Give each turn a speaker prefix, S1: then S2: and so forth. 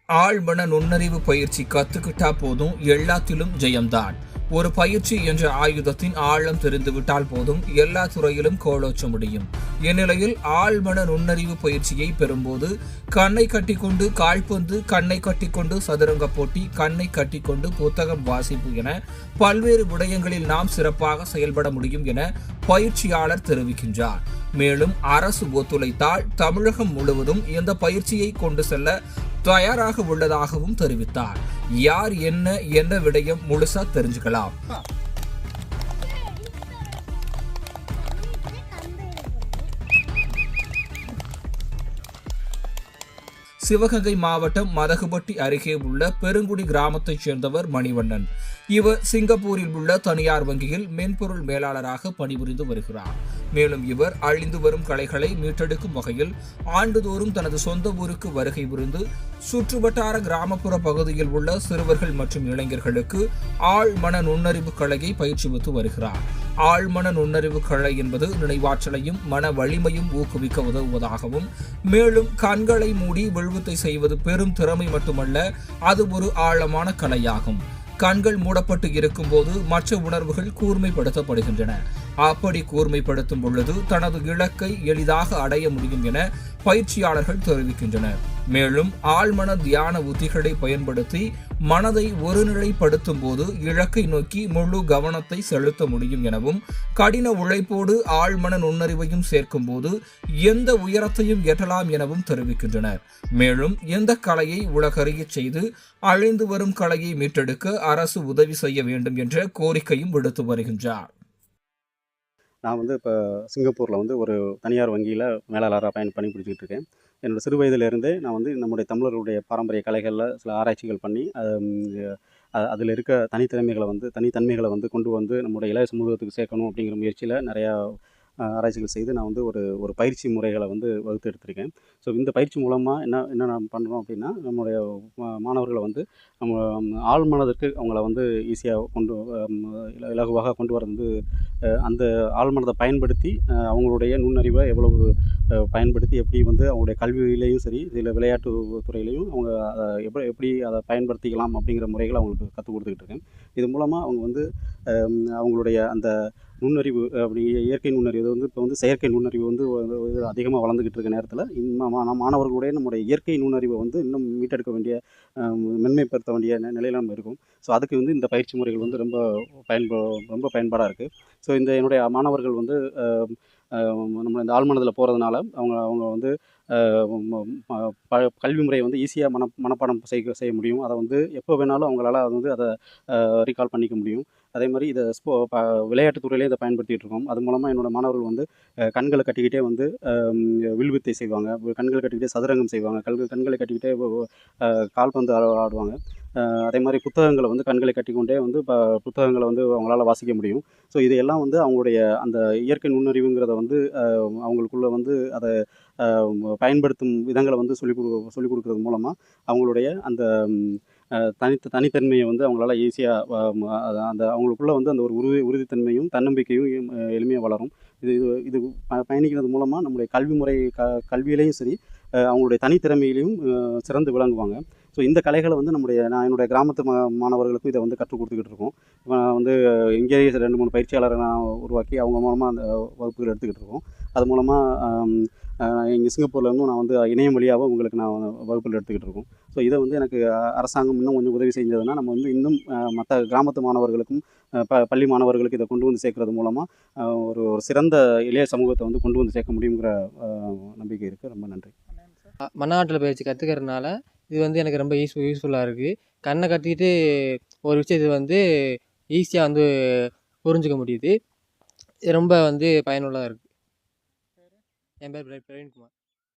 S1: ஆழ்மன நுண்ணறிவு பயிற்சி கத்துக்கிட்டா போதும், எல்லாத்திலும் ஜெயம்தான். ஒரு பயிற்சி என்ற ஆயுதத்தின் ஆழம் தெரிந்துவிட்டால் போதும், எல்லா துறையிலும் கோலோச்ச முடியும். இந்நிலையில் ஆழ்மன நுண்ணறிவு பயிற்சியை பெறும்போது கண்ணை கட்டிக்கொண்டு கால்பந்து, கண்ணை கட்டிக்கொண்டு சதுரங்க போட்டி, கண்ணை கட்டிக்கொண்டு புத்தகம் வாசிப்பு என பல்வேறு விடயங்களில் நாம் சிறப்பாக செயல்பட முடியும் என பயிற்சியாளர் தெரிவிக்கின்றார். மேலும் அரசு ஒத்துழைத்தால் தமிழகம் முழுவதும் இந்த பயிற்சியை கொண்டு செல்ல தயாராக உள்ளதாகவும் தெரிவித்தார். யார் என்ன விடயம் முழுசா தெரிஞ்சுக்கலாம். சிவகங்கை மாவட்டம் மதகுபட்டி அருகே உள்ள பெருங்குடி கிராமத்தைச் சேர்ந்தவர் மணிவண்ணன். இவர் சிங்கப்பூரில் உள்ள தனியார் வங்கியில் மென்பொருள் மேலாளராக பணிபுரிந்து வருகிறார். மேலும் இவர் அழிந்து வரும் கலைகளை மீட்டெடுக்கும் வகையில் ஆண்டுதோறும் தனது சொந்த ஊருக்கு வருகை புரிந்து சுற்றுவட்டார கிராமப்புற பகுதியில் உள்ள சிறுவர்கள் மற்றும் இளைஞர்களுக்கு ஆழ்மன நுண்ணறிவு கலையை பயிற்றுவித்து வருகிறார். ஆழ்மன நுண்ணறிவு கலை என்பது நினைவாற்றலையும் மன வலிமையும் ஊக்குவிக்க உதவுவதாகவும், மேலும் கண்களை மூடி விழுவத்தை செய்வது பெரும் திறமை மட்டுமல்ல, அது ஒரு ஆழமான கலையாகும். கண்கள் மூடப்பட்டு இருக்கும்போது மற்ற உணர்வுகள் கூர்மைப்படுத்தப்படுகின்றன. அப்படி கூர்மைப்படுத்தும் பொழுது தனது இலக்கை எளிதாக அடைய முடியும் என பயிற்சியாளர்கள் தெரிவிக்கின்றனர். மேலும் ஆழ்மன தியான உத்திகளை பயன்படுத்தி மனதை ஒருநிலைப்படுத்தும் போது இலக்கை நோக்கி முழு கவனத்தை செலுத்த முடியும் எனவும், கடின உழைப்போடு ஆழ்மன நுண்ணறிவையும் சேர்க்கும் போது எந்த உயரத்தையும் எட்டலாம் எனவும் தெரிவிக்கின்றனர். மேலும் இந்த கலையை உலகறிய செய்து அழிந்து வரும் கலையை மீட்டெடுக்க அரசு உதவி செய்ய வேண்டும் என்ற கோரிக்கையும் விடுத்து வருகின்றார்.
S2: நான் இப்போ சிங்கப்பூரில் ஒரு தனியார் வங்கியில் மேலாளராக பணிபுரிஞ்சுக்கிட்டு இருக்கேன். என்னோடய சிறு வயதிலிருந்தே நான் நம்முடைய தமிழர்களுடைய பாரம்பரிய கலைகளில் சில ஆராய்ச்சிகள் பண்ணி அதில் இருக்க தனித்தன்மைகளை கொண்டு வந்து நம்முடைய இளைய சமூகத்துக்கு சேர்க்கணும் அப்படிங்கிற முயற்சியில் நிறையா ஆராய்ச்சிகள் செய்து நான் ஒரு பயிற்சி முறைகளை வகுத்து எடுத்திருக்கேன். ஸோ இந்த பயிற்சி மூலமாக என்ன நான் பண்ணுறோம் அப்படின்னா, நம்முடைய மாணவர்களை நம்ம ஆழ்மனதிற்கு அவங்கள ஈஸியாக இலகுவாக கொண்டு வர அந்த ஆழ்மனதை பயன்படுத்தி அவங்களுடைய நுண்ணறிவை எவ்வளவு பயன்படுத்தி எப்படி அவங்களுடைய கல்வியிலையும் சரி, இதில் விளையாட்டு துறையிலையும் அவங்க அதை எப்படி அதை பயன்படுத்திக்கலாம் அப்படிங்கிற முறைகளை அவங்களுக்கு கற்றுக் கொடுத்துக்கிட்டு இருக்கேன். இது மூலமாக அவங்க அவங்களுடைய அந்த நுண்ணறிவு இயற்கை நுண்ணறிவு இப்போ செயற்கை நுண்ணறிவு அதிகமாக வளர்ந்துக்கிட்டு இருக்க நேரத்தில் மாணவர்களுடைய நம்முடைய இயற்கை நுண்ணறிவை இன்னும் மீட்டெடுக்க வேண்டிய மென்மைப்படுத்த வேண்டிய நிலையில் நம்ம இருக்கும். ஸோ அதுக்கு இந்த பயிற்சி முறைகள் ரொம்ப பயன்பாடாக இருக்குது. ஸோ என்னுடைய மாணவர்கள் நம்ம இந்த ஆழ்மனதில் போகிறதுனால அவங்க கல்வி முறையை ஈஸியாக மனப்பாடம் செய்ய முடியும். அதை எப்போ வேணாலும் அவங்களால அதை ரீகால் பண்ணிக்க முடியும். அதே மாதிரி இதை விளையாட்டு துறையிலே இதை பயன்படுத்திகிட்டு இருக்கோம். அது மூலமாக என்னோடய மாணவர்கள் கண்களை கட்டிக்கிட்டே வில்வித்தை செய்வாங்க, கண்களை கட்டிக்கிட்டே சதுரங்கம் செய்வாங்க, கண்களை கட்டிக்கிட்டே கால்பந்து ஆடுவாங்க. அதே மாதிரி புத்தகங்களை கண்களை கட்டிக்கொண்டே புத்தகங்களை அவங்களால வாசிக்க முடியும். ஸோ இதையெல்லாம் அவங்களுடைய அந்த இயற்கை நுண்ணறிவுங்கிறத அவங்களுக்குள்ள அதை பயன்படுத்தும் விதங்களை சொல்லிக் கொடுக்கறது மூலமாக அவங்களுடைய அந்த தனித்தன்மையை அவங்களால ஈஸியாக அந்த அவங்களுக்குள்ள அந்த ஒரு உறுதித்தன்மையும் தன்னம்பிக்கையும் எளிமையாக வளரும். இது இது பயணிக்கிறது மூலமாக நம்முடைய கல்வி முறை கல்வியிலையும் சரி, அவங்களுடைய தனித்திறமையிலையும் சிறந்து விளங்குவாங்க. ஸோ இந்த கலைகளை நான் என்னுடைய கிராமத்து மாணவர்களுக்கும் இதை கற்றுக் கொடுத்துக்கிட்டு இருக்கோம். இங்கேயே 2-3 பயிற்சியாளரை நான் உருவாக்கி அவங்க மூலமாக அந்த வகுப்புகள் எடுத்துக்கிட்டு இருக்கோம். அது மூலமாக இங்கே சிங்கப்பூர்லேருந்தும் நான் இணையம் வழியாக உங்களுக்கு நான் வகுப்புகள் எடுத்துக்கிட்டு இருக்கோம். ஸோ இதை எனக்கு அரசாங்கம் இன்னும் கொஞ்சம் உதவி செஞ்சதுன்னா நம்ம இன்னும் மற்ற கிராமத்து மாணவர்களுக்கும் பள்ளி மாணவர்களுக்கு இதை கொண்டு சேர்க்கறது மூலமாக ஒரு சிறந்த இளைய சமூகத்தை கொண்டு சேர்க்க முடியுங்கிற நம்பிக்கை இருக்குது. ரொம்ப நன்றி.
S3: மன ஆற்றல் பயிற்சி கற்றுக்கிறதுனால இது எனக்கு ரொம்ப யூஸ்ஃபுல்லாக இருக்குது. கண்ணை கட்டிக்கிட்டு ஒரு விஷயத்தை ஈஸியாக புரிஞ்சுக்க முடியுது. ரொம்ப பயனுள்ளதாக இருக்குது. என் பேர் பிரவீன்குமார்.